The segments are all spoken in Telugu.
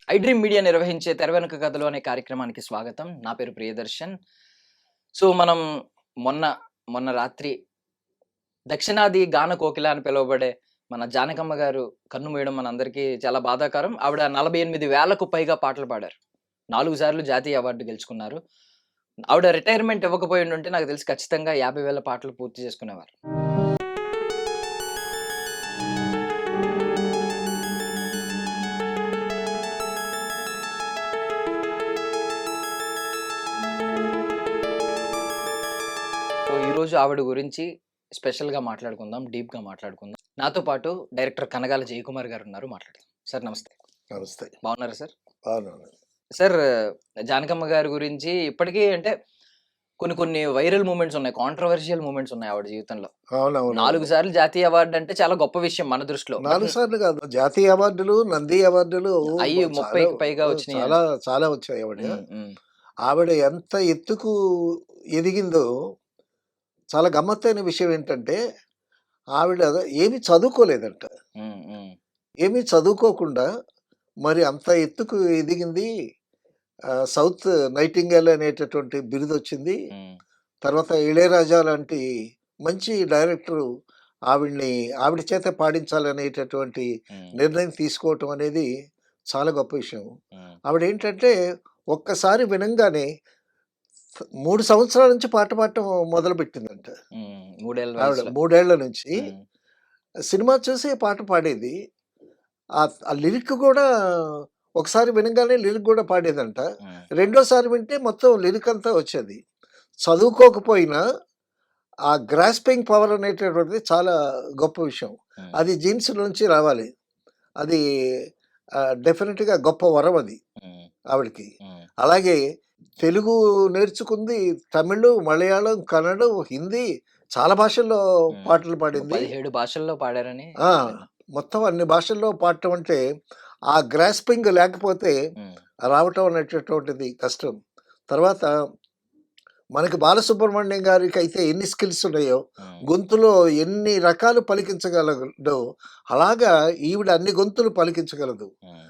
ఐడ్రీమ్ మీడియా నిర్వహించే తెర వెనుక కథలు అనే కార్యక్రమానికి స్వాగతం. నా పేరు ప్రియదర్శన్. సో మనం మొన్న మొన్న రాత్రి దక్షిణాది గాన కోకిల అని పిలువబడే మన జానకమ్మ గారు కన్ను మూయడం మనందరికీ చాలా బాధాకరం. ఆవిడ 48,000కు పైగా పాటలు పాడారు. 4 సార్లు జాతీయ అవార్డు గెలుచుకున్నారు. ఆవిడ రిటైర్మెంట్ ఇవ్వకపోయి ఉంటే నాకు తెలిసి ఖచ్చితంగా 50,000 పాటలు పూర్తి చేసుకునేవారు. సో ఈరోజు ఆవిడ గురించి స్పెషల్‌గా మాట్లాడుకుందాం. డీప్‌గా మాట్లాడుకుందాం. నాతో పాటు డైరెక్టర్ కనగాల జయకుమార్ గారు ఉన్నారు. మాట్లాడదాం. సార్ నమస్తే. నమస్తే. బాగున్నారా సార్? బాగున్నాను. సార్ జానకమ్మ గారి గురించి ఇప్పటికీ అంటే కొన్ని వైరల్ మూమెంట్స్ ఉన్నాయి. కాంట్రోవర్షియల్ మూమెంట్స్ ఉన్నాయి ఆవిడ జీవితంలో. అవునవును. 4 సార్లు జాతీయ అవార్డు అంటే చాలా గొప్ప విషయం మన దృష్టిలో. 4 సార్లు కాదు. జాతీయ అవార్డులు, నంది అవార్డులు అయ్యి చాలా 30కి పైగా వచ్చినాయి. చాలా చాలా వచ్చాయి ఆవిడ. హ్మ్. ఆవిడ ఎంత ఎత్తుకు ఎదిగిందో చాలా గమ్మత్తైన విషయం ఏంటంటే, ఆవిడ ఏమి చదువుకోలేదంట. హ్మ్. హ్మ్. ఏమీ చదువుకోకుండా మరి అంత ఎత్తుకు ఎదిగింది. సౌత్ నైటింగేల్ అనేటటువంటి బిరుదొచ్చింది. హ్మ్. తర్వాత ఇళయరాజా లాంటి మంచి డైరెక్టరు ఆవిడ చేత పాడించాలనేటటువంటి హ్మ్. నిర్ణయం తీసుకోవటం అనేది చాలా గొప్ప విషయం. హ్మ్. ఆవిడేంటంటే ఒక్కసారి వినంగానే 3 సంవత్సరాల నుంచి పాట పాడటం మొదలుపెట్టిందంట. హ్మ్. 3 ఏళ్ల ఆవిడ వయసులో. 3 ఏళ్ల నుంచి హ్మ్. సినిమా చూసి పాట పాడేది. ఆ లిరిక్ గూడా ఒకసారి వినంగానే లిరిక్ గూడా పాడేదంట. హ్మ్. రెండోసారి వింటే మొత్తం లిరిక్ అంతా వచ్చేది. చదువుకోకపోయినా ఆ గ్రాస్పింగ్ పవర్ అనేటటువంటిది చాలా గొప్ప విషయం. హ్మ్. అది జీన్స్ నుంచి రావాలి. అది డెఫినిట్‌గా గొప్ప వరం అది హ్మ్. ఆవిడకి. హ్మ్. అలాగే తెలుగు నేర్చుకుంది. తమిళ్, మలయాళం, కన్నడం, హిందీ చాలా భాషల్లో హ్మ్. పాటలు పాడింది. 17 భాషల్లో పాడారని ఆ! విన్నా. మొత్తం అన్ని భాషల్లో పాడటం అంటే ఆ గ్రాస్పింగ్ లేకపోతే హ్మ్. రావటం అనేటటువంటిది కష్టం. తర్వాత మనకి బాలసుబ్రహ్మణ్యం గారికైతే ఎన్ని స్కిల్స్ ఉన్నాయో, హ్మ్. గొంతులో ఎన్ని రకాలు పలికించగలదో, అలాగా ఈవిడ అన్ని గొంతులు పలికించగలదు. హ్మ్.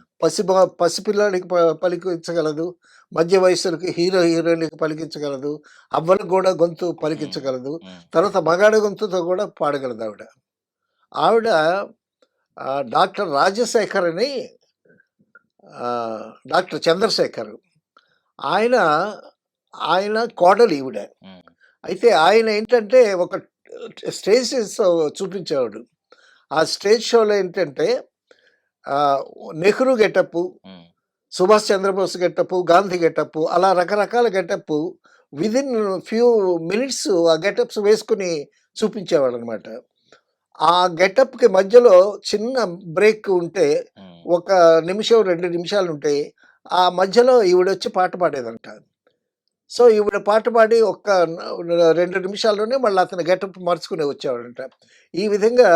పసిపిల్లాడికి పలికించగలదు. మధ్య వయస్సులకి హీరోయిన్‌లకి పలికించగలదు. అవ్వలకు గూడా గొంతు హ్మ్. పలికించగలదు. హ్మ్. తర్వాత మగాడి గొంతుతో కూడా పాడగలదావిడ. ఆవిడ డాక్టర్ రాజశేఖర్ అని డాక్టర్ చంద్రశేఖర్. ఆయన, ఆయన కోడలు ఈవిడ. హ్మ్. అయితే ఆయన ఏంటంటే ఒక స్టేజ్ షో చూపించేవాడు. ఆ స్టేజ్ షోలో ఏంటంటే ఆహ్, నెహ్రూ గెటప్పు, హ్మ్. సుభాష్ చంద్రబోస్ గెటప్పు, గాంధీ గెటప్పు అలా రకరకాల గెటప్పు వితిన్ ఫ్యూ మినిట్స్ ఆ గెటప్స్ వేసుకొని చూపించేవాడనమాట. ఆ గెటప్‌కి మధ్యలో చిన్న బ్రేక్ ఉంటే హ్మ్. ఒక నిమిషం, 2 నిమిషాలుంటే ఆ మధ్యలో ఈవిడొచ్చి పాట పాడేదంట. సో, ఈవిడ పాట పాడి 2 నిమిషాల్లోనే మళ్ళీ అతని గెటప్ మార్చుకుని వచ్చేవాడంట. ఈ విధంగా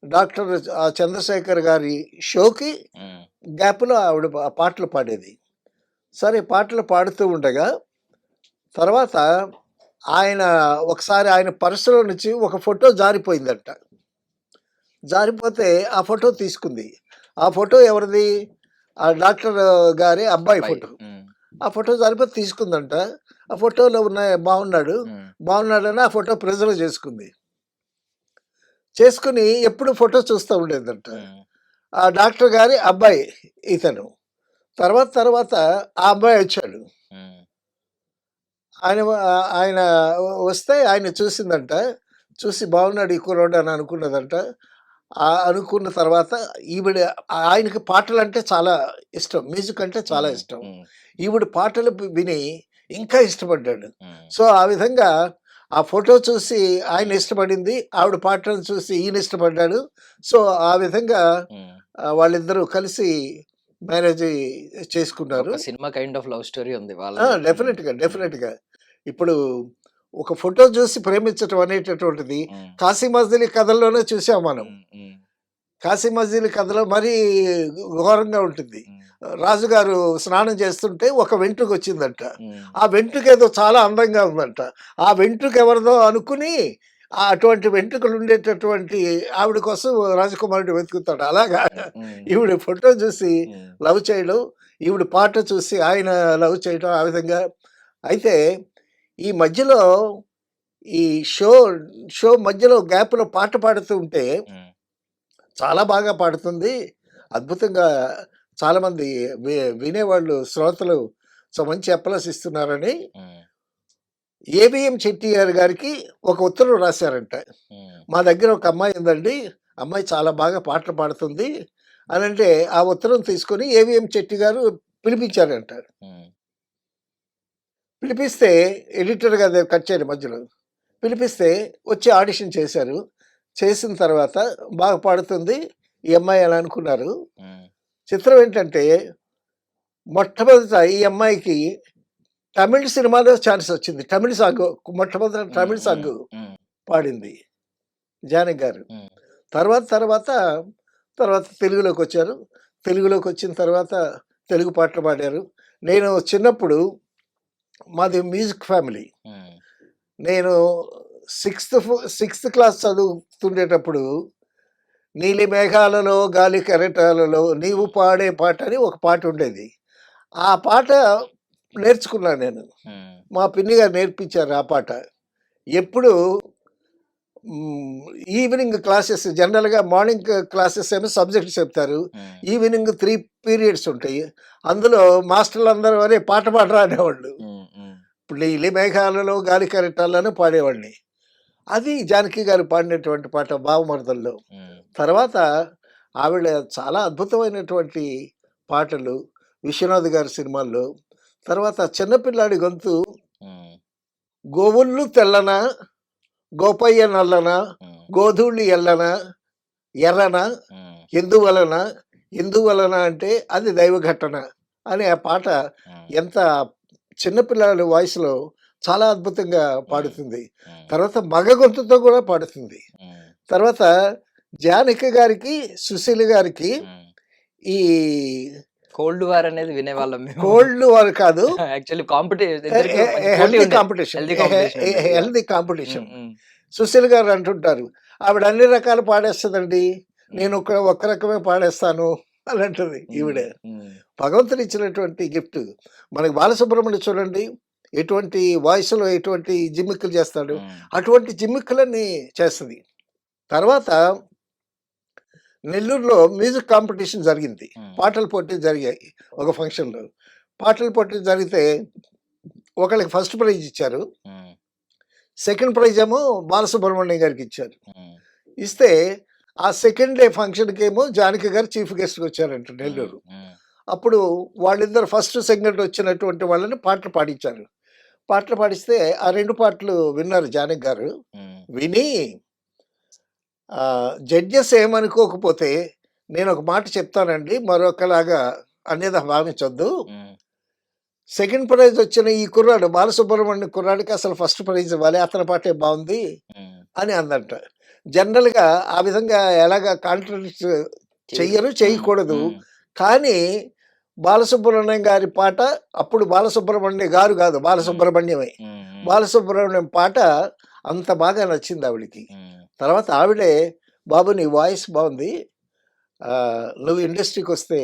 డాక్టర్ చంద్రశేఖర్ గారి షోకి హ్మ్. గ్యాప్‌లో ఆవిడ పాటలు పాడేది. సరే పాటలు పాడుతూ ఉండగా తర్వాత ఆయన ఒకసారి ఆయన పర్సులో నుంచి ఒక ఫోటో జారిపోయిందంట. జారిపోతే ఆ ఫోటో తీసుకుంది. ఆ ఫోటో ఎవరిది? ఆ డాక్టర్ గారి అబ్బాయి అబ్బాయి. ఫోటో. హ్మ్. ఆ ఫోటో జారిపోతే తీసుకుందంట. ఆ ఫోటోలో బాగున్నాడు. హ్మ్. బాగున్నాడని ఆ ఫోటో ప్రిజర్వ్ చేసుకుంది. చేసుకొని ఎప్పుడు ఫోటో చూస్తా ఉండేదంట. హ్మ్. ఆ డాక్టర్ గారి అబ్బాయి ఇతను. తర్వాత ఆ అబ్బాయి వచ్చాడు. హ్మ్. ఆయన వస్తే ఆయన్ని చూసిందంట. చూసి బాగున్నాడు ఈ కుర్రోడు అని అనుకున్నదంట. అనుకున్న తర్వాత ఈవిడ ఆయనకి పాటలంటే చాలా ఇష్టం. మ్యూజిక్ అంటే చాలా హ్మ్. ఇష్టం. హ్మ్. ఈవిడ పాటలు విని ఇంకా ఇష్టపడ్డాడు. హ్మ్. సో, ఆ విధంగా ఆ ఫోటో చూసి ఆయన ఇష్టపడింది. ఆవిడ పాటలను చూసి ఈయన ఇష్టపడ్డాడు. సో, ఆ విధంగా హ్మ్. వాళ్ళిద్దరూ కలిసి మ్యారేజ్ చేసుకున్నారు. ఒక cinema kind of love story ఉంది వాళ్ళది. హ్మ్. డెఫినిట్‌గా. హ్మ్. డెఫినిట్‌గా. ఇప్పుడు ఒక ఫోటో చూసి ప్రేమించటం అనేటటువంటిది హ్మ్. 'కాశీ మజిలీ' కథల్లోనే చూసాం మనం. హ్మ్. హ్మ్. 'కాశీ మజిలీ' కథలో మరీ ఘోరంగా ఉంటుంది. హ్మ్. రాజుగారు స్నానం చేస్తుంటే ఒక వెంట్రుకొచ్చిందంట. హ్మ్. ఆ వెంట్రుకేదో చాలా అందంగా ఉందంట. ఆ వెంట్రుక ఎవరిదో అనుకుని అటువంటి వెంట్రుకలు ఉండేటటువంటి ఆవిడ కోసం రాజకుమారుడు వెతుకుతాడు. అలాగా హ్మ్. ఈవిడ ఫోటో చూసి హ్మ్. లవ్ చేయడం, ఈవిడ పాట చూసి ఆయన లవ్ చేయడం ఆ విధంగా. అయితే ఈ మధ్యలో ఈ షో షో మధ్యలో గ్యాప్‌లో పాట పాడుతూ ఉంటే హ్మ్. చాలా బాగా పాడుతుంది. అద్భుతంగా చాలామంది వి వినేవాళ్ళు శ్రోతలు మంచి అప్లాస్ ఇస్తున్నారని హ్మ్. ఏబీఎం చెట్టియార్ గారికి ఒక ఉత్తరం రాశారంట. హ్మ్. మా దగ్గర ఒక అమ్మాయి ఉందండి. అమ్మాయి చాలా బాగా పాటలు పాడుతుంది అనంటే, ఆ ఉత్తరం తీసుకొని ఏవిఎం చెట్టి గారు పిలిపించారంట. హ్మ్. పిలిపిస్తే ఎడిటర్ గారు కట్ చేయండి మధ్యలో. పిలిపిస్తే వచ్చి ఆడిషన్ చేశారు. చేసిన తర్వాత బాగా పాడుతుంది ఈ అమ్మాయి అని అనుకున్నారు. హ్మ్. చిత్రం ఏంటంటే మొట్టమొదట ఈ అమ్మాయికి తమిళ్ సినిమాలో ఛాన్స్ వచ్చింది. తమిళ్ సాంగ్ మొట్టమొదట హ్మ్. తమిళ్ హ్మ్. సాంగ్ హ్మ్. పాడింది జానకి గారు. హ్మ్. తర్వాత తర్వాత తర్వాత తెలుగులోకొచ్చారు. తెలుగులోకొచ్చిన తర్వాత తెలుగు పాటలు పాడారు. నేను చిన్నప్పుడు మాది మ్యూజిక్ ఫ్యామిలీ. హ్మ్. నేను సిక్స్త్ క్లాస్ చదువుతుండేటప్పుడు 'నీలి మేఘాలలో గాలి కెరటాలలో నీవు పాడే పాట' అని ఒక పాటుండేది. ఆ పాట నేర్చుకున్నాను నేను. హ్మ్. మా పిన్ని గారు నేర్పించారు ఆ పాట. ఎప్పుడు హ్మ్. ఈవినింగ్ క్లాసెస్ జనరల్‌గా మార్నింగ్ క్లాసెస్ ఏమో సబ్జెక్ట్స్ చెప్తారు. హ్మ్. ఈవినింగ్ 3 పీరియడ్స్ ఉంటాయి. అందులో మాస్టర్‌లందరూ "ఒరేయ్! పాట పాడరా" అనేవాళ్ళు. హ్మ్. హ్మ్. ఇప్పుడు 'నీలి మేఘాలలో గాలి కెరటాలను' పాడేవాడిని. అది జానకి గారు పాడినటువంటి పాట 'బావమరదల్లో'. హ్మ్. తర్వాత ఆవిడ చాలా అద్భుతమైనటువంటి పాటలు 'విశ్వనాథ్' గారి సినిమాల్లో. తర్వాత 'చిన్న పిల్లాడి గొంతు' హ్మ్. 'గోవుల్లు తెల్లన గోపయ్య నల్లన హ్మ్. గోధూళి ఎల్లన ఎర్రన హ్మ్. ఎందువలన ఎందువలన అంటే అది దైవ ఘటన అనే ఆ పాట హ్మ్. ఎంత చిన్న పిల్లాడి వాయిస్‌లో చాలా అద్భుతంగా హ్మ్. పాడుతుంది. హ్మ్. తర్వాత మగ గొంతుతో కూడా పాడుతుంది. హ్మ్. తర్వాత జానకి గారికి, సుశీల గారికి హ్మ్. ఈ కోల్డ్ వార్ అనేది వినేవాళ్ళం మేము. కోల్డ్ వార్ కాదు. యాక్చువల్లీ ఎ ఇద్దరికి ఎ మంచి ఎ పోటీ హెల్తీ ఉండేది. కాంపిటీషన్. హెల్తీ కాంపిటీషన్ ఉండేది. యాహ్! హెల్తీ హ్మ్. కాంపిటీషన్. హ్మ్. సుశీల్ గారు అంటుంటారు. ఆవిడ అన్ని రకాలు పాడేస్తదండి. నేను హ్మ్. ఒక్క రకమే పాడేస్తాను అని అంటది ఈవిడ. హ్మ్. హ్మ్. భగవంతుడు ఇచ్చినటువంటి గిఫ్ట్. మనకి బాలసుబ్రహ్మణ్యం చూడండి. ఎటువంటి వాయిస్‌లో ఎటువంటి జిమ్మిక్కులు చేస్తాడు. హ్మ్. అటువంటి జిమ్మిక్కులన్నీ చేస్తది. తర్వాత నెల్లూరులో మ్యూజిక్ కాంపిటీషన్ జరిగింది. హ్మ్. పాటల పోటీలు జరిగాయి ఒక ఫంక్షన్‌లో. పాటల పోటీలు జరిగితే ఒకళ్ళకి ఫస్ట్ ప్రైజ్ ఇచ్చారు. హ్మ్. సెకండ్ ప్రైజ్ ఏమో బాలసుబ్రహ్మణ్యం గారికిచ్చారు. హ్మ్. ఇస్తే ఆ సెకండ్ డే ఫంక్షన్‌కేమో జానకి గారు చీఫ్ గెస్ట్‌గా వచ్చారంట హ్మ్. నెల్లూరు. హ్మ్. అప్పుడు వాళ్ళిద్దరు ఫస్ట్, సెకండ్ వచ్చినటువంటి వాళ్ళని పాటలు పాడించారు. పాటలు పాడిస్తే ఆ 2 పాటలు విన్నారు జానకి గారు. హ్మ్. విని జడ్జెస్ ఏమనుకోకపోతే నేనొక మాట చెప్తానండి మరొకలాగా అన్యథా భావించొద్దు. హ్మ్. సెకండ్ ప్రైజ్ వచ్చిన ఈ కుర్రాడు బాలసుబ్రహ్మణ్యం కుర్రాడికి అసలు ఫస్ట్ ప్రైజ్ ఇవ్వాలి. అతని పాటే బావుంది హ్మ్. అని అందంట. జనరల్‌గా ఆ విధంగా ఎలాగా కాంట్రడిక్ట్ చేయరు. చెయ్యరు, హ్మ్. చేయకూడదు. హ్మ్. కానీ బాలసుబ్రహ్మణ్యం గారి పాట అప్పుడు బాలసుబ్రహ్మణ్యం గారు గాదు. హ్మ్. బాలసుబ్రహ్మణ్యమే. హ్మ్. హ్మ్. బాలసుబ్రహ్మణ్యం పాట అంత బాగా నచ్చింది ఆవిడకి. హ్మ్. తర్వాత ఆవిడే బాబు నీ వాయిస్ బావుంది. నువ్వు ఇండస్ట్రీకొస్తే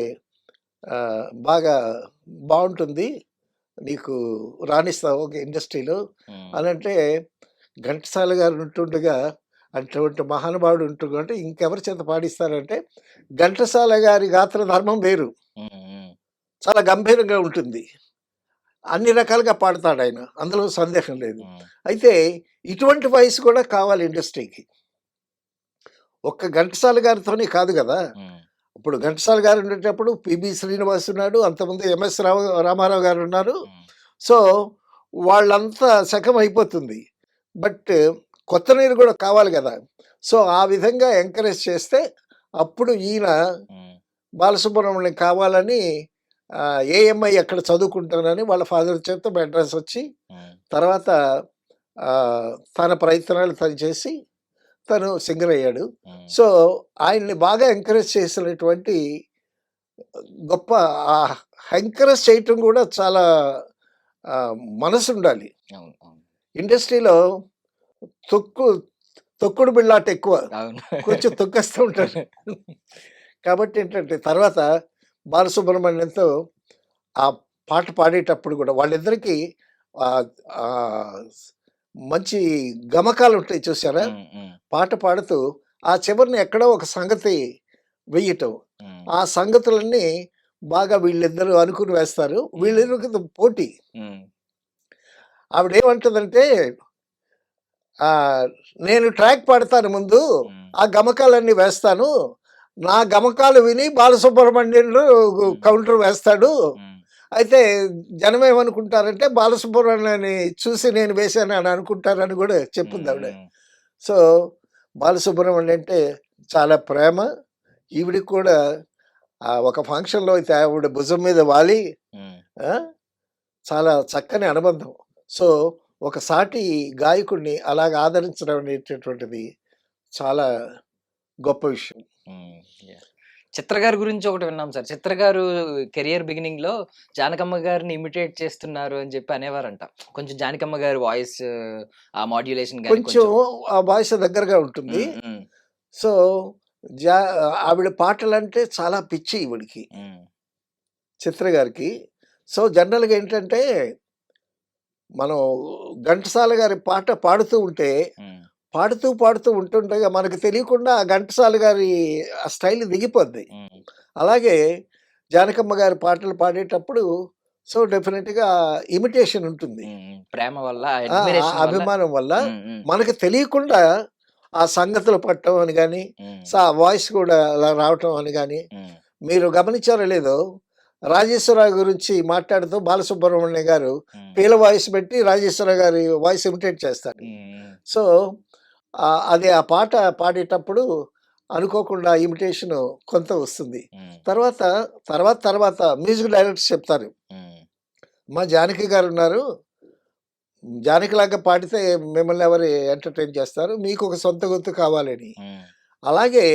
బాగా బావుంటుంది. నీకు రాణిస్తావు ఇండస్ట్రీలో హ్మ్. అనంటే ఘంటసాల గారు ఉంటుండగా అటువంటి మహానుభావుడు ఉంటుంటే ఇంకెవరి చేత పాడిస్తారంటే ఘంటసాల గారి గాత్ర ధర్మం వేరు. హ్మ్. హ్మ్. చాలా గంభీరంగా ఉంటుంది. అన్ని రకాలుగా పాడతాడాయన. అందులో సందేహం లేదు. హ్మ్. అయితే ఇటువంటి వాయిస్ కూడా కావాలి ఇండస్ట్రీకి. ఒక్క ఘంటసాల గారితోనే కాదు గదా! హ్మ్. ఇప్పుడు ఘంటసాల గారు ఉండేటప్పుడు 'పిబి శ్రీనివాస్' ఉన్నాడు. అంతకుముందు 'ఎంఎస్ రామారావు' గారు ఉన్నారు. హ్మ్. సో, వాళ్ళంతా సఖమైపోతుంది. బట్ కొత్త నీరు గూడా కావాలి గదా! సో, ఆ విధంగా ఎంకరేజ్ చేస్తే అప్పుడు ఈయన హ్మ్. బాలసుబ్రహ్మణ్యం కావాలని ఏఎంఐ అక్కడ చదువుకుంటానని వాళ్ళ ఫాదర్ చేత మద్రాస్ వచ్చి హ్మ్. తర్వాత తన ప్రయత్నాలు తను చేసి తను సింగర్ అయ్యాడు. హ్మ్. సో, ఆయన్ని బాగా ఎంకరేజ్ చేసినటువంటి గొప్ప ఆహ్, ఎంకరేజ్ చేయటం గూడా చాలా మనసుండాలి. అవును. అవును. ఇండస్ట్రీలో తొక్కు తొక్కుడు బిళ్ళాట ఎక్కువ. అవును. కొంచెం తొక్కేస్తూ ఉంటారు. కాబట్టి ఏంటంటే తర్వాత బాలసుబ్రహ్మణ్యంతో ఆ పాట పాడేటప్పుడు గూడా వాళ్ళిద్దరికీ ఆహ్, ఆహ్, మంచి గమకాలుంటాయి చూసారా? హ్మ్. హ్మ్. పాట పాడుతూ ఆ చివరన ఎక్కడో ఒక సంగతి వెయ్యటం. హ్మ్. ఆ సంగతులన్నీ బాగా వీళ్ళిద్దరూ అనుకుని వేస్తారు. హ్మ్. వీళ్ళిద్దరికి పోటీ. హ్మ్. ఆవిడేమంటదంటే నేను ట్రాక్ పాడతాను ముందు. హ్మ్. ఆ గమకాలన్నీ వేస్తాను. నా గమకాలు విని బాలసుబ్రహ్మణ్యులు హ్మ్. కౌంటర్ వేస్తాడు. హ్మ్. అయితే జనమేమనుకుంటారంటే బాలసుబ్రహ్మణ్యాన్ని చూసి నేను వేశానని అనుకుంటారని గూడా హ్మ్. చెప్పుందావిడ. హ్మ్. సో, బాలసుబ్రహ్మణ్యం అంటే చాలా ప్రేమ. ఈవిడకి కూడా ఒక ఫంక్షన్‌లో అయితే ఆవిడ భుజం మీద వాలి హ్మ్. ఆ! చాలా చక్కని అనుబంధం. సో, ఒక సాటి గాయకుడిని అలాగ ఆదరించడం అనేటటువంటిది చాలా గొప్ప విషయం. హ్మ్. యాహ్! చిత్ర గారి గురించి ఒకటి విన్నాం సార్. చిత్ర గారు కెరియర్ బిగినింగ్‌లో జానకమ్మ గారిని ఇమిటేట్ చేస్తున్నారు అని చెప్పి అనేవారంట. కొంచెం జానకమ్మ గారి వాయిస్ ఆ మాడ్యులేషన్ గాని కొంచెం కొంచెం. ఆ వాయిస్ దగ్గరగా ఉంటుంది. హ్మ్. హ్మ్. సో, జా ఆవిడ పాటలంటే చాలా పిచ్చి ఈవిడకి. హ్మ్. చిత్ర గారికి. సో, జనరల్‌గా ఏంటంటే, మనం ఘంటసాల గారి పాట పాడుతూ ఉంటే, హ్మ్. పాడుతూ ఉంటుండగా మనకు తెలియకుండా ఆ ఘంటసాల గారి ఆ స్టైల్ దిగిపోద్ది. హ్మ్. అలాగే జానకమ్మ గారి పాటలు పాడేటప్పుడు సో, డెఫినిట్‌గా ఇమిటేషన్ ఉంటుంది. హ్మ్. హ్మ్. ప్రేమ వల్ల, ఆ అడ్మిరేషన్ వల్ల. అభిమానం వల్ల హ్మ్. హ్మ్. మనకు తెలియకుండా ఆ సంగతులు పట్టం అని గాని, హ్మ్. ఆ వాయిస్ కూడా అలా రావటం అని గాని, హ్మ్. మీరు గమనించారో లేదో రాజేశ్వరరావు గురించి మాట్లాడుతూ బాలసుబ్రహ్మణ్యం గారు హ్మ్. పీల వాయిస్ పెట్టి రాజేశ్వరరావు గారి వాయిస్ ఇమిటేట్ చేస్తారు. హ్మ్. సో, అది ఆ పాట పాడేటప్పుడు అనుకోకుండా ఇమిటేషన్ కొంత వస్తుంది. హ్మ్. తర్వాత, తర్వాత మ్యూజిక్ డైరెక్టర్స్ చెప్తారు. హ్మ్. మా జానకి గారున్నారు. జానకిలాగా పాడితే మిమ్మల్ని ఎవరు ఎంటర్‌టైన్ చేస్తారు. మీకొక సొంత గొంతు కావాలని. హ్మ్. అలాగే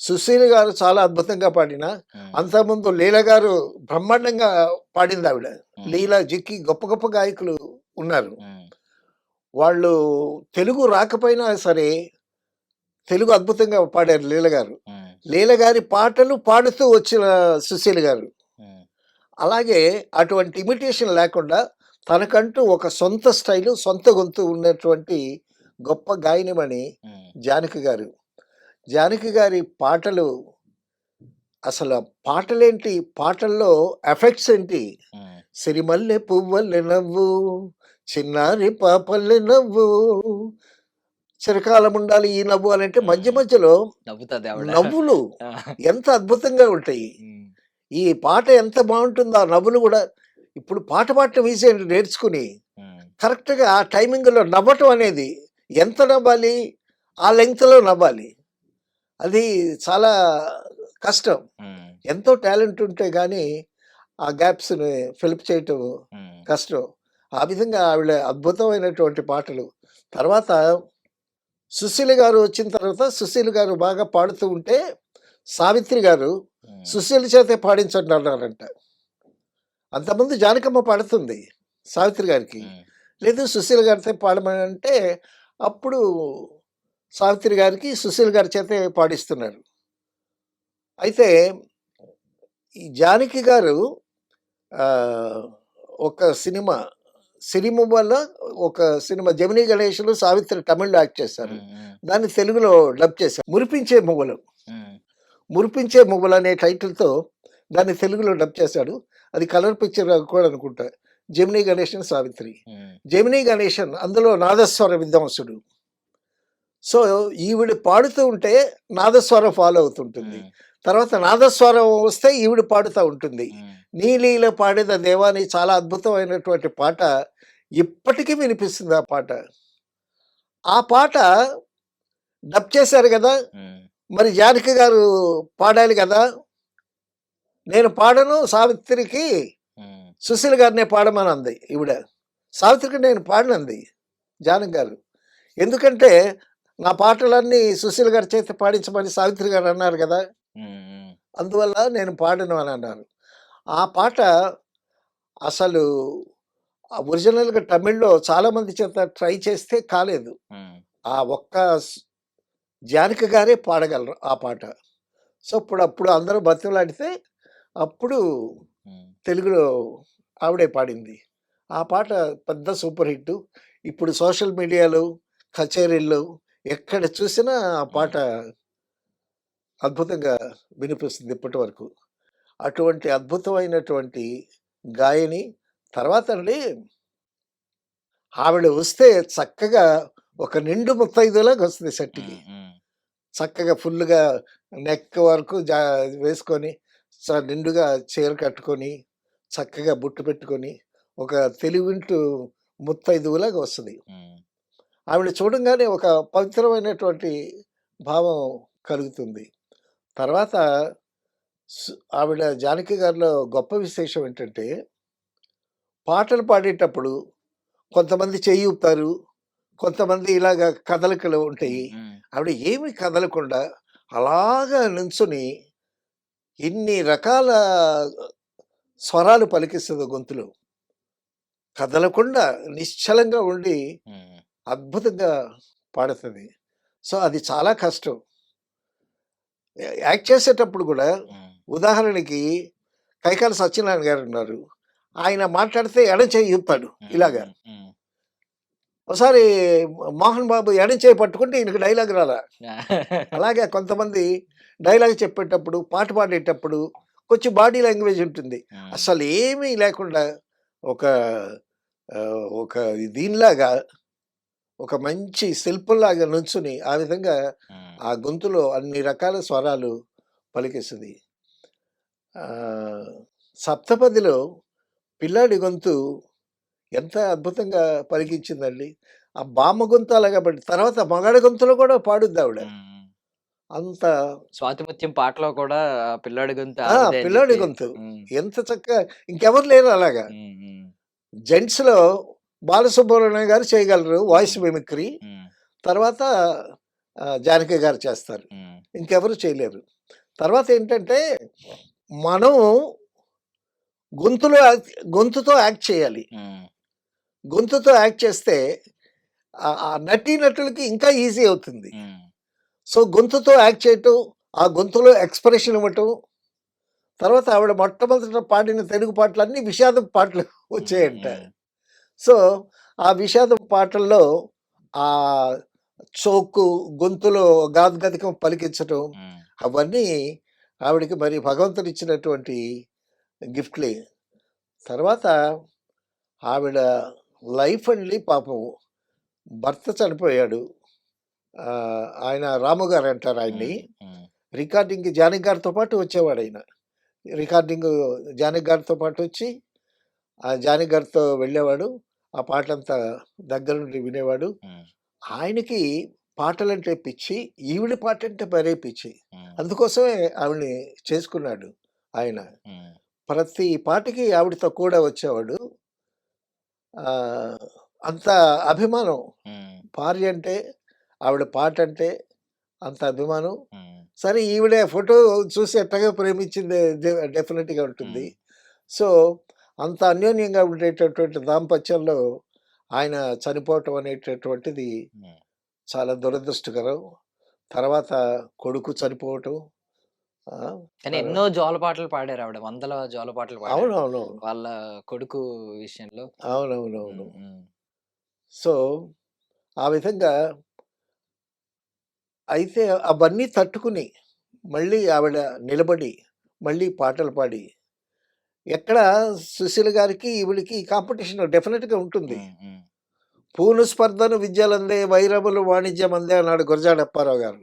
సుశీల గారు చాలా అద్భుతంగా పాడినా, హ్మ్. అంతకుముందు లీల గారు బ్రహ్మాండంగా పాడిందావిడ. హ్మ్. లీల, జిక్కి గొప్ప గొప్ప గాయకులు ఉన్నారు. హ్మ్. వాళ్ళు తెలుగు రాకపోయినా సరే, తెలుగు అద్భుతంగా పాడారు లీల గారు. హ్మ్. లీల గారి పాటలు పాడుతూ వచ్చిన సుశీల గారు. హ్మ్. అలాగే అటువంటి ఇమిటేషన్ లేకుండా తనకంటూ ఒక సొంత స్టైలు, సొంత గొంతు ఉన్నటువంటి గొప్ప గాయనిమణి హ్మ్. జానకి గారు. జానకి గారి పాటలు అసల పాటలేంటి, పాటల్లో ఎఫెక్ట్స్ ఏంటి, హ్మ్. సిరిమల్లె పువ్వల్లె నవ్వు, చిన్నారి పాపల్లె నవ్వు, చిరకాలముండాలి ఈ నవ్వు అనంటే మధ్య హ్మ్. మధ్యలో నవ్వుతది ఆవిడ. నవ్వులు ఆ! ఎంత అద్భుతంగా ఉంటాయి. హ్మ్. ఈ పాట ఎంత బావుంటుందో ఆ నవ్వులు గూడా. ఇప్పుడు పాట పాడటం ఈజీ అండి నేర్చుకుని. హ్మ్. కరెక్ట్‌గా ఆ టైమింగ్‌లో నవ్వటం అనేది ఎంత నవ్వాలి? ఆ లెంగ్త్‌లో నవ్వాలి. అది చాలా కష్టం. హ్మ్. ఎంతో టాలెంట్ ఉంటే గాని ఆ గ్యాప్స్‌ని ఫిలప్ చేయటం హ్మ్. కష్టం. ఆ విధంగా ఆవిడ అద్భుతమైనటువంటి పాటలు. తర్వాత సుశీల గారు వచ్చిన తర్వాత సుశీల గారు బాగా పాడుతూ ఉంటే సావిత్రి గారు హ్మ్. సుశీల చేతే పాడించండి అన్నారంట. అంతకుముందు జానకమ్మ పాడుతుంది సావిత్రి గారికి. హ్మ్. లేదు సుశీల గారితో పాడమనంటే అప్పుడు సావిత్రి గారికి సుశీల్ గారి చేతే పాడిస్తున్నారు. అయితే ఈ జానకి గారు ఆహ్, ఒక సినిమా, సిరిమవ్వల ఒక సినిమా 'జమినీ గణేష్‌లో' సావిత్రి తమిళ్‌లో యాక్ట్ చేశారు. హ్మ్. హ్మ్. దాన్ని తెలుగులో డబ్ చేశారు. 'మురిపించే మువ్వలు'. హ్మ్. 'మురిపించే మువ్వలు' అనే టైటిల్‌తో దాన్ని తెలుగులో డబ్ చేశాడు. అది కలర్ పిక్చర్ కూడా అనుకుంటా. 'జమినీ గణేషన్', 'సావిత్రి'. హ్మ్. 'జమినీ గణేషన్' అందులో నాదస్వర విద్వాంసుడు. సో, ఈవిడ పాడుతూ ఉంటే నాదస్వరం ఫాలో అవుతుంటుంది. హ్మ్. తర్వాత నాదస్వరం వస్తే ఈవిడ పాడుతా ఉంటుంది. హ్మ్. 'నీలీల పాడెద దేవా' అని చాలా అద్భుతమైనటువంటి పాట ఇప్పటికీ వినిపిస్తుంది ఆ పాట. ఆ పాట డబ్ చేశారు గదా! హ్మ్. మరి జానకి గారు పాడాలి గదా! నేను పాడను సావిత్రికి హ్మ్. సుశీల గారినే పాడమనంది ఈవిడ. సావిత్రికి నేను పాడనంది జానకి గారు. ఎందుకంటే నా పాటలన్నీ సుశీల గారి చేత పాడించమని సావిత్రి గారు అన్నారు గదా! హ్మ్. హ్మ్. అందువల్ల నేను పాడను అని అన్నారు. ఆ పాట అసలు ఒరిజినల్‌గా తమిళ్‌లో చాలా మంది చేత ట్రై చేస్తే కాలేదు. హ్మ్. ఆ ఒక్క జానకి గారే పాడగలరు ఆ పాట. సో, అప్పుడు అందరూ బతిమలాడితే అప్పుడు హ్మ్. తెలుగులో ఆవిడే పాడింది. ఆ పాట పెద్ద సూపర్ హిట్టు. ఇప్పుడు సోషల్ మీడియాలో, కచేరీల్లో ఎక్కడ చూసినా ఆ పాట హ్మ్. అద్భుతంగా వినిపిస్తుంది ఇప్పటి వరకు. అటువంటి అద్భుతమైనటువంటి గాయని. తర్వాత అండి ఆవిడ వస్తే చక్కగా ఒక నిండు ముత్తైదువలాగా వస్తుంది సెట్‌కి. హ్మ్. హ్మ్. చక్కగా ఫుల్లుగా నెక్ వరకు వేసుకొని, నిండుగా చీర కట్టుకొని, చక్కగా బొట్టు పెట్టుకొని, ఒక తెలుగింటూ ముత్తైదువులాగా వస్తది. హ్మ్. ఆవిడ చూడంగానే ఒక పవిత్రమైనటువంటి భావం కలుగుతుంది. తర్వాత ఆవిడ జానకి గారిలో గొప్ప విశేషం ఏంటంటే, పాటలు పాడేటప్పుడు కొంతమంది చెయ్యి ఊపుతారు. కొంతమంది ఇలాగ కదలికలు ఉంటాయి. హ్మ్. హ్మ్. ఆవిడ ఏమి కదలకుండా అలాగా నించొని ఇన్ని రకాల స్వరాలు పలికిస్తదో గొంతులో. కదలకుండా నిశ్చలంగా ఉండి హ్మ్. అద్భుతంగా పాడుతది. సో, అది చాలా కష్టం. యాక్ట్ చేసేటప్పుడు గూడా హ్మ్. ఉదాహరణకి 'కైకాల సత్యనారాయణ' గారున్నారు. ఆయన మాట్లాడితే ఎడమ చెయ్యి ఊపుతాడు హ్మ్. ఇలాగ. హ్మ్. హ్మ్. ఓసారి 'మోహన్ బాబు' ఎడమ చెయ్యి పట్టుకుంటే ఈయనకి డైలాగ్ రాలా. అలాగే కొంతమంది డైలాగ్ చెప్పేటప్పుడు, పాట పాడేటప్పుడు కొంచెం బాడీ లాంగ్వేజ్ ఉంటుంది. హ్మ్. అసలేమీ లేకుండా ఒక ఒక దీనిలాగా ఒక మంచి శిల్పంలాగా నుంచుని ఆ విధంగా హ్మ్. ఆ గొంతులో అన్ని రకాల స్వరాలు పలికిస్తది. ఆహ్, సప్తపదిలో పిల్లాడి గొంతు ఎంత అద్భుతంగా పలికించిందండి. ఆ బామ్మ గొంతు అలాగా తర్వాత మగాడి గొంతులో కూడా పాడుద్దావిడ. హ్మ్. అంత 'స్వాతిముత్యం' పాటలో కూడా ఆ పిల్లాడి గొంతు ఆ! ఆవిదే అని పిల్లాడి జెప్పి గొంతు. హ్మ్. ఎంత చక్కగా ఇంకెవరు లేరు అలాగా. హ్మ్. హ్మ్. జెంట్స్‌లో బాలసుబ్రహ్మణ్యం గారు చేయగలరు వాయిస్ హ్మ్. మిమిక్రీ. హ్మ్. తర్వాత జానకి గారు చేస్తారు. హ్మ్. ఇంకెవరు చేయలేరు. తర్వాత ఏంటంటే, మనం గొంతుతో యాక్ట్ చేయాలి. హ్మ్. గొంతుతో యాక్ట్ చేస్తే ఆ నటీనటులకి ఇంకా ఈజీ అవుతుంది. హ్మ్. సో, గొంతుతో యాక్ట్ చేయటం, ఆ గొంతులో ఎక్స్‌ప్రెషన్ ఇవ్వటం, తర్వాత ఆవిడ మొట్టమొదట పాడిన తెలుగు పాటలన్నీ విషాదపు పాటలు హ్మ్. వచ్చాయంట. హ్మ్. సో, ఆ విషాదపు పాటల్లో ఆహ్, చోకు గొంతులో గాద్గదికం పలికించటం హ్మ్. అవన్నీ ఆవిడకి మరి భగవంతుడిచ్చినటువంటి గిఫ్ట్‌లే. తర్వాత ఆవిడ లైఫ్ అండి పాపం భర్త చనిపోయాడు. ఆయన రాము గారు అంటారు ఆయన్ని. హ్మ్. హ్మ్. రికార్డింగ్‌కి జానకి గారితో పాటు వచ్చేవాడాయన. రికార్డింగు జానకి గారితో పాటొచ్చి, ఆ జానకి గారితో వెళ్ళేవాడు. ఆ పాటలంతా దగ్గరుండి వినేవాడు. హ్మ్. ఆయనకి పాటలంటే పిచ్చి. ఈవిడ పాటంటే మరీ పిచ్చి. హ్మ్. అందుకోసమే ఆవిడని చేసుకున్నాడు ఆయన. హ్మ్. ప్రతి పాటకి ఆవిడతో కూడా వచ్చేవాడు. ఆహ్, అంత అభిమానం. హ్మ్. భార్య అంటే, ఆవిడ పాటంటే అంత అభిమానం. హ్మ్. సరే ఈవిడ ఫోటో చూసి ఎట్టగా ప్రేమించింది డెఫినిట్‌గా ఉంటుంది. హ్మ్. సో, అంత అన్యోన్యంగా ఉండేటటువంటి దాంపత్యంలో ఆయన చనిపోవటం అనేటటువంటిది హ్మ్. చాలా దురదృష్టకరం. తర్వాత కొడుకు చనిపోవటం. ఆ! కానీ తర ఎన్నో జోలపాటలు పాడారావిడ. వందల జోలపాటలు పాడారు. అవునవునవును. వాళ్ళ కొడుకు విషయంలో. అవునవునవును. హ్మ్. హ్మ్. సో, ఆ విధంగా అయితే అవన్నీ తట్టుకుని, మళ్ళీ ఆవిడ నిలబడి, మళ్ళీ పాటలు పాడి, ఎక్కడ సుశీల గారికి, ఈవిడకి కాంపిటీషన్ డెఫినిట్‌గా ఉంటుంది. హ్మ్. హ్మ్. 'పూను స్పర్ధను విద్యలందే వైరములు వాణిజ్యమందే' అన్నాడు గురజాడ అప్పారావు గారు.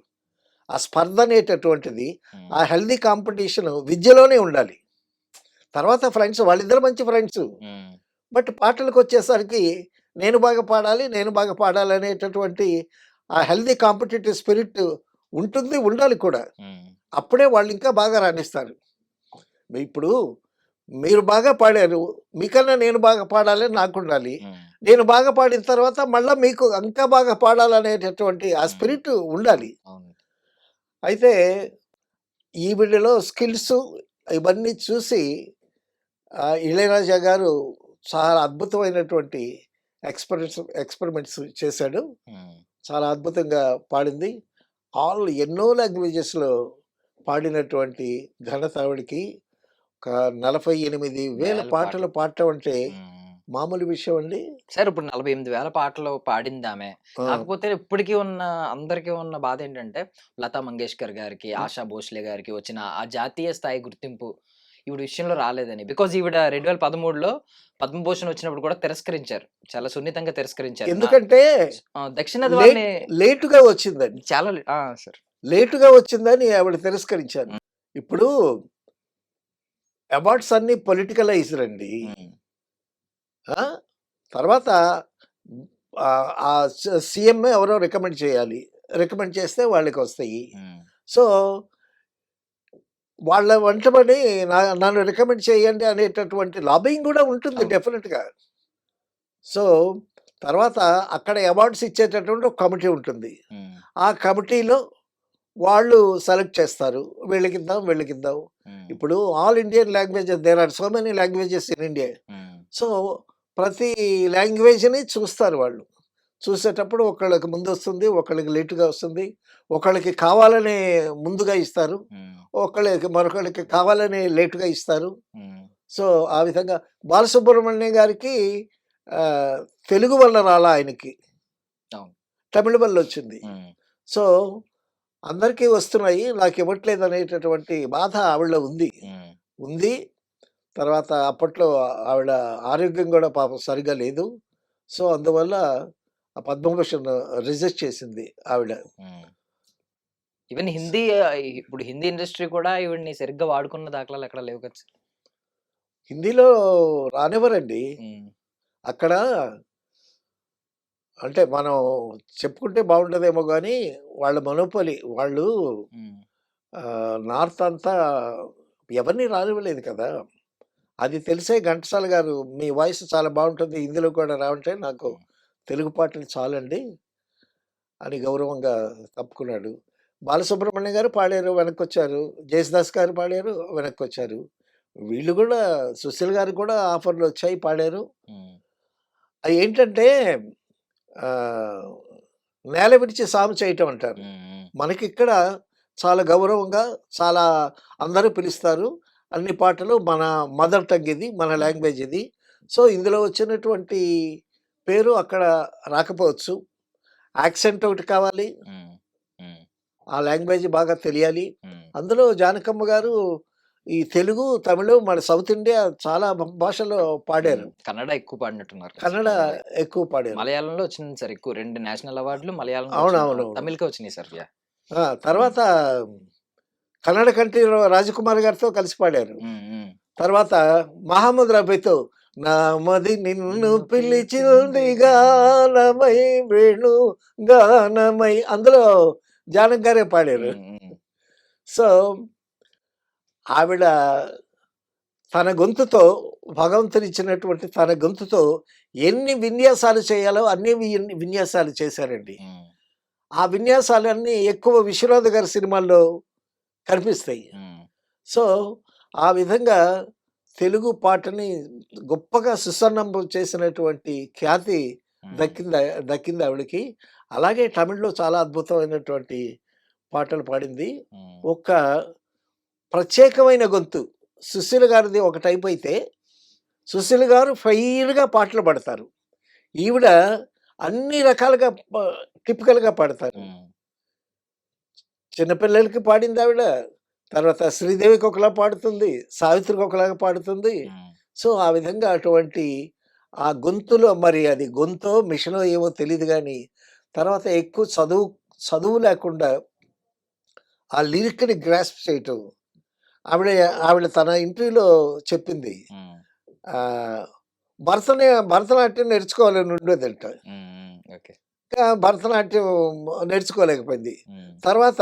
ఆ స్పర్ధ అనేటటువంటిది, హ్మ్. ఆ హెల్తీ కాంపిటీషన్ విద్యలోనే ఉండాలి. తర్వాత ఫ్రెండ్స్ వాళ్ళిద్దరు మంచి ఫ్రెండ్సు. హ్మ్. బట్ పాటలకొచ్చేసరికి నేను బాగా పాడాలి అనేటటువంటి ఆ హెల్తీ కాంపిటీటివ్ స్పిరిట్ ఉంటుంది. ఉండాలి కూడా. హ్మ్. అప్పుడే వాళ్ళింకా బాగా రాణిస్తారు. ఇప్పుడు మీరు బాగా పాడారు. మీకన్నా నేను బాగా పాడాలని నాకుండాలి. హ్మ్. నేను బాగా పాడిన తర్వాత మళ్ళా మీకు ఇంకా బాగా పాడాలనేటటువంటి ఆ హ్మ్. స్పిరిట్ ఉండాలి. అవును. అయితే ఈవిడలో స్కిల్సు ఇవన్నీ చూసి 'ఇళయరాజా' గారు చాలా అద్భుతమైనటువంటి ఎక్స్‌పెరిమెంట్స్ చేశాడు. హ్మ్. చాలా అద్భుతంగా పాడింది. ఎన్నో లాంగ్వేజెస్‌లో పాడినటువంటి ఘనత ఆవిడకి. ఒక 48,000 వేల పాటలు పాటలు. పాడటం అంటే హ్మ్. మామూలు విషయం అండి? సార్ ఇప్పుడు 48,000 పాటలు పాడిందామె. ఆ! కాకపోతే ఇప్పటికి అందరికి ఉన్న బాధేంటంటే, లతా మంగేష్కర్ గారికి, హ్మ్. ఆశా భోస్లే గారికి వచ్చిన ఆ జాతీయ స్థాయి గుర్తింపు ఈవిడ విషయంలో రాలేదని. బికాజ్ ఈవిడ 2013లో పద్మభూషణ్ వచ్చినప్పుడు కూడా తిరస్కరించారు. చాలా సున్నితంగా తిరస్కరించారు. ఎందుకంటే దక్షిణాది లేట్ వాళ్ళని లేట్‌గా వచ్చిందని. చాలా సార్. లేట్‌గా వచ్చిందని ఆవిడ తిరస్కరించారు. హ్మ్. ఇప్పుడు అవార్డ్స్ అన్నీ పొలిటికలైజ్డ్ అండి. హ్మ్. ఆ! తర్వాత ఆ సీఎం ఎవరో రికమెండ్ చేయాలి. రికమెండ్ చేస్తే వాళ్ళకొస్తాయి. హ్మ్. సో, వాళ్ళ వెంటబడి నన్ను రికమెండ్ చేయండి అనేటటువంటి లాబింగ్ గూడా ఉంటుంది అవును. డెఫినిట్‌గా. సో, తర్వాత అక్కడ అవార్డ్స్ ఇచ్చేటటువంటి ఒక కమిటీ ఉంటుంది. హ్మ్. ఆ కమిటీలో వాళ్ళు సెలెక్ట్ చేస్తారు. వీళ్ళకిద్దాం, వీళ్ళకిద్దాం. హ్మ్. ఇప్పుడు all Indian languages there are so many languages in India. Hmm. So, ప్రతి లాంగ్వేజ్‌ని చూస్తారు వాళ్ళు. చూసేటప్పుడు ఒకళ్ళకి ముందొస్తుంది, ఒకళ్ళకి లేట్‌గా వస్తుంది. ఒకళ్ళకి కావాలని ముందుగా ఇస్తారు. హ్మ్. మరొకళ్ళకి కావాలని లేట్‌గా ఇస్తారు. హ్మ్. సో, ఆ విధంగా బాలసుబ్రహ్మణ్యం గారికి ఆహ్, తెలుగు వల్ల రాలా ఆయనకి. అవును. తమిళ్ వల్లొచ్చింది. హ్మ్. సో, అందరికీ వస్తున్నాయి. నాకివ్వట్లేదనేటటువంటి బాధ ఆవిడలో ఉంది. హ్మ్. ఉంది. తర్వాత అప్పట్లో ఆవిడ ఆరోగ్యం గూడా పాపం సరిగ్గా లేదు. సో, అందువల్ల ఆ పద్మభూషణ్ రిజెక్ట్ చేసింది ఆవిడ. హ్మ్. ఈవెన్ హిందీ ఇప్పుడు హిందీ ఇండస్ట్రీ కూడా ఈవిడ్ని సరిగ్గా వాడుకున్న దాఖలాలు ఎక్కడ లేవు కదా! సార్. హిందీలో రానివ్వరండి. హ్మ్. అక్కడ అంటే మనం చెప్పుకుంటే బావుంటదేమో గానీ, వాళ్ళ మొనోపొలి. వాళ్ళు హ్మ్. నార్త్ అంతా ఎవరిని రానివ్వలేదు కదా! అది తెలిసే ఘంటసాల గారు, "మీ వాయిస్ చాలా బావుంటుంది. హిందీలో కూడా రావంటే నాకు హ్మ్. తెలుగు పాటలు చాలండి" అని గౌరవంగా తప్పుకున్నాడు. బాలసుబ్రహ్మణ్యం గారు పాడారు, వెనక్కొచ్చారు. జేసుదాస్ గారు పాడారు, వెనక్కొచ్చారు. వీళ్ళు గూడా సుశీల్ గారికి కూడా ఆఫర్‌లొచ్చాయి, పాడారు. హ్మ్. ఏంటంటే ఆహ్, నేల విడిచి సాము చేయటం అంటారు. హ్మ్. హ్మ్. మనకిక్కడ చాలా గౌరవంగా, చాలా అందరూ పిలుస్తారు. అన్ని పాటలు మన మదర్ టంగ్ ఇది. మన హ్మ్. లాంగ్వేజ్ ఇది. సో, ఇందులో వచ్చినటువంటి పేరు అక్కడ రాకపోవచ్చు. యాక్సెంట్ ఒకటి కావాలి. హ్మ్. హ్మ్. ఆ లాంగ్వేజ్ బాగా తెలియాలి. హ్మ్. అందులో జానకమ్మ గారు ఈ తెలుగు, తమిళం మన సౌత్ ఇండియా చాలా భాషలో హ్మ్. పాడారు. కన్నడ ఎక్కువ పాడినట్టున్నారు కదా! సార్. కన్నడ కన్నడ ఎక్కువ పాడారు. మలయాళంలో వచ్చింది సార్ ఎక్కువ. 2 నేషనల్ అవార్డులు మలయాళంలో వచ్చిన అవునవునవును. తమిళ్‌కే వచ్చినాయి సార్. యాహ్! హ్మ్. తర్వాత కన్నడ కంట్రీలో రాజకుమార్ గారితో కలిసి పాడారు. హ్మ్. హ్మ్. తర్వాత 'మహమ్మద్ రఫీతో' నా మది నిన్ను నిన్ను పిలిచింది పిలిచిందిగా గానమై వేణు గానమై అందులో జానకి గారే పాడారు. హ్మ్. హ్మ్. సో, ఆవిడ తన గొంతుతో భగవంతుడిచ్చినటువంటి తన గొంతుతో ఎన్ని విన్యాసాలు చేయాలో అన్ని విన్యాసాలు చేశారండి. హ్మ్. ఆ విన్యాసాలన్నీ ఎక్కువ విశ్వనాథ్ గారి సినిమాల్లో కనిపిస్తాయి. హ్మ్. సో, ఆ విధంగా తెలుగు పాటని గొప్పగా సుసన్నము చేసినటువంటి ఖ్యాతి హ్మ్. దక్కింది దక్కింది ఆవిడకి. అలాగే తమిళ్‌లో చాలా అద్భుతమైనటువంటి పాటలు పాడింది. హ్మ్. ఒక ప్రత్యేకమైన గొంతు. సుశీల గారిది ఒక టైప్ అయితే, సుశీల గారు ఫెయిర్‌గా పాటలు పాడతారు. ఈవిడ అన్ని రకాలుగా టిపికల్‌గా పాడతారు. హ్మ్. చిన్న పిల్లలకి పాడిందావిడ. తర్వాత శ్రీదేవికి ఒకలా పాడుతుంది. సావిత్రికి ఒకలాగా పాడుతుంది. హ్మ్. సో, ఆ విధంగా అటువంటి ఆ గొంతులో మరి అది గొంతో, మిషనో ఏమో తెలీదు గానీ, తర్వాత ఎక్కువ చదువు లేకుండా ఆ లిరిక్‌ని గ్రాస్ప్ చేయటం. ఆవిడ ఆవిడ తన ఇంటర్వ్యూలో చెప్పింది. హ్మ్. ఆహ్, భరతనాట్యం నేర్చుకోవాలని ఉండేదంట. హ్మ్. హ్మ్. ఓకే. భరతనాట్యం నేర్చుకోలేకపోయింది. హ్మ్. తర్వాత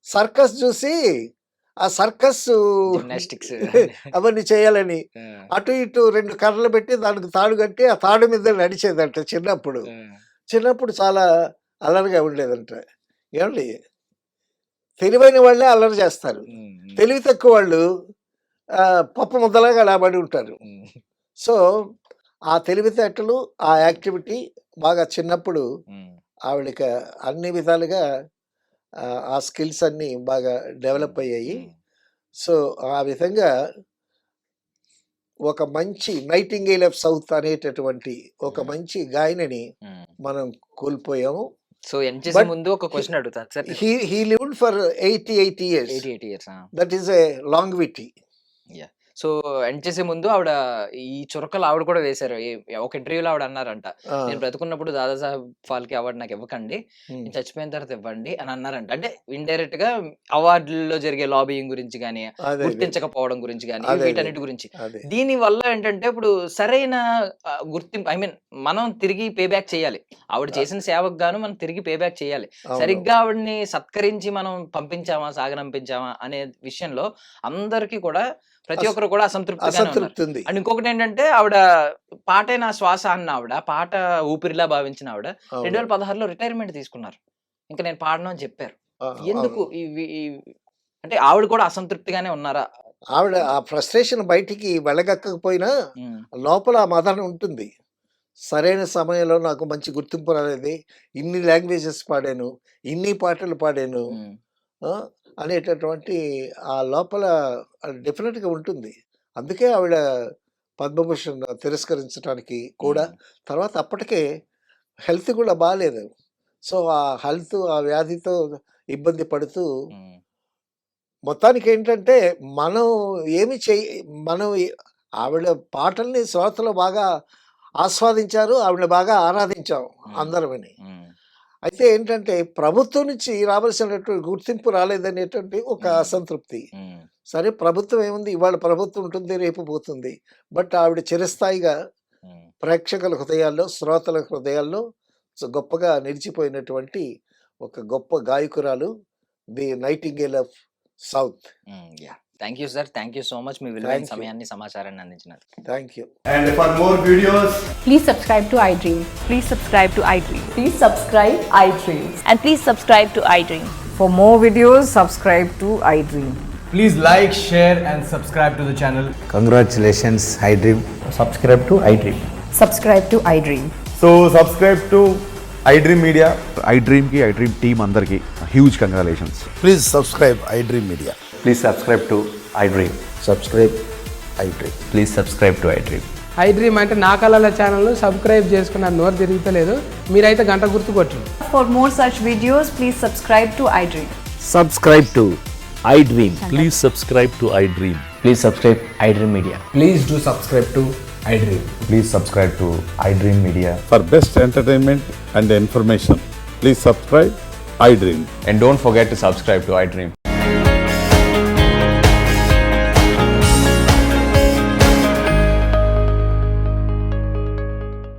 సర్కస్ జూసి, ఆ సర్కస్సు జిమ్నాస్టిక్స్ అవన్నీ చేయాలని, ఆ! అటు ఇటు 2 కర్రలు పెట్టి దానికి తాడు కట్టి, ఆ తాడు మీద నడిచేదంట చిన్నప్పుడు. ఆ! చిన్నప్పుడు చాలా అల్లరిగా ఉండేదంట. ఏవండీ తెలివైన వాళ్ళే అల్లరి చేస్తారు. హ్మ్. హ్మ్. తెలివి తక్కువ వాళ్ళు పప్పు ముద్దలాగా అలా పడి ఉంటారు. హ్మ్. సో, ఆ తెలివితేటలు, ఆ యాక్టివిటీ బాగా చిన్నప్పుడు హ్మ్. ఆవిడకి అన్ని విధాలుగా ఆ స్కిల్స్ అన్నీ బాగా డెవలప్ అయ్యాయి. సో, ఆ విధంగా ఒక మంచి 'నైటింగేల్ ఆఫ్ సౌత్' అనేటటువంటి ఒక మంచి గాయనిని మనం కోల్పోయాము. సో ఎండ్ చేసే బట్ ముందు ఒక క్వశ్చన్ అడుగుతా sir. He lived for 88 years. 88 years. That is a longevity. So end చేసే ముందు ఆవిడ ఈ చురకలు ఆవిడ కూడా వేశారు. ఒక ఇంటర్వ్యూలో ఆవిడ అన్నారంట, నేను బ్రతుకున్నప్పుడు దాదాసాహెబ్ ఫాల్కే అవార్డు నాకు ఇవ్వకండి, నేను చచ్చిపోయిన తర్వాత ఇవ్వండి అని అన్నారంట. అంటే ఇండైరెక్ట్ గా అవార్డుల్లో జరిగే లాబియింగ్ గురించి కానీ, గుర్తించకపోవడం గురించి కానీ, వీటన్నిటి గురించి. దీని వల్ల ఏంటంటే ఇప్పుడు సరైన గుర్తింపు, ఐ మీన్ మనం తిరిగి పే బ్యాక్ చేయాలి. ఆవిడ చేసిన సేవకు గాను మనం తిరిగి పే బ్యాక్ చేయాలి. సరిగ్గా ఆవిడని సత్కరించి మనం పంపించామా, సాగనంపించామా అనే విషయంలో అందరికీ కూడా, ప్రతి ఒక్కరు కూడా అసంతృప్తి ఉంది. అండ్ ఇంకొకటి ఏంటంటే, ఆవిడ పాటే నా శ్వాస అన్న ఆవిడ, పాట ఊపిరిలా భావించిన ఆవిడ 2016లో రిటైర్మెంట్ తీసుకున్నారు. ఇంకా నేను పాడను అని చెప్పారు. ఎందుకు అంటే ఆవిడ కూడా అసంతృప్తిగానే ఉన్నారా? ఆవిడ ఆ ఫ్రస్ట్రేషన్ బయటికి వెళ్ళగక్కకపోయినా లోపల ఆ మదన ఉంటుంది. సరైన సమయంలో నాకు మంచి గుర్తింపు రాలేదు, ఇన్ని లాంగ్వేజెస్ పాడాను, ఇన్ని పాటలు పాడాను అనేటటువంటి ఆ లోపల డెఫినెట్గా ఉంటుంది. అందుకే ఆవిడ పద్మభూషణ్ తిరస్కరించడానికి కూడా, తర్వాత అప్పటికే హెల్త్ కూడా బాగాలేదు. సో ఆ హెల్త్, ఆ వ్యాధితో ఇబ్బంది పడుతూ, మొత్తానికి ఏంటంటే మనం ఆవిడ పాటల్ని శ్రోతలు బాగా ఆస్వాదించారు, ఆవిడ బాగా ఆరాధించాం అందరమని. అయితే ఏంటంటే ప్రభుత్వం నుంచి రావాల్సినటువంటి గుర్తింపు రాలేదనేటువంటి ఒక అసంతృప్తి. సరే, ప్రభుత్వం ఏముంది, ఇవాళ ప్రభుత్వం ఉంటుంది, రేపు పోతుంది. బట్ ఆవిడ చిరస్థాయిగా ప్రేక్షకుల హృదయాల్లో, శ్రోతల హృదయాల్లో గొప్పగా నిలిచిపోయినటువంటి ఒక గొప్ప గాయకురాలు, the nightingale of south. Thank you sir, thank you so much మీ విలువైన సమయాన్ని, సమాచారాన్ని అందించినందుకు. Thank you. And for more videos, please subscribe to iDream. Please subscribe to iDream. Please subscribe iDream. And please subscribe to iDream. For more videos, subscribe to iDream. please like, share and subscribe to the channel. Congratulations, iDream. Subscribe to iDream. Subscribe to iDream. So subscribe to iDream Media. iDream ki iDream team andarki huge congratulations. Please subscribe iDream Media. Please subscribe to iDream. Subscribe iDream. Please subscribe to iDream. iDream అంటే నా కళల ఛానల్ సబ్స్క్రైబ్ చేసుకున్న నోరు తిరుగుతలేదు, మీరైతే గంట గుర్తు కొట్టండి. For more such videos, please subscribe to iDream. Subscribe to iDream. Please subscribe to iDream. Please subscribe iDream Media. Please do subscribe to iDream. Please subscribe to iDream Media. For best entertainment and information, please subscribe iDream. And don't forget to subscribe to iDream.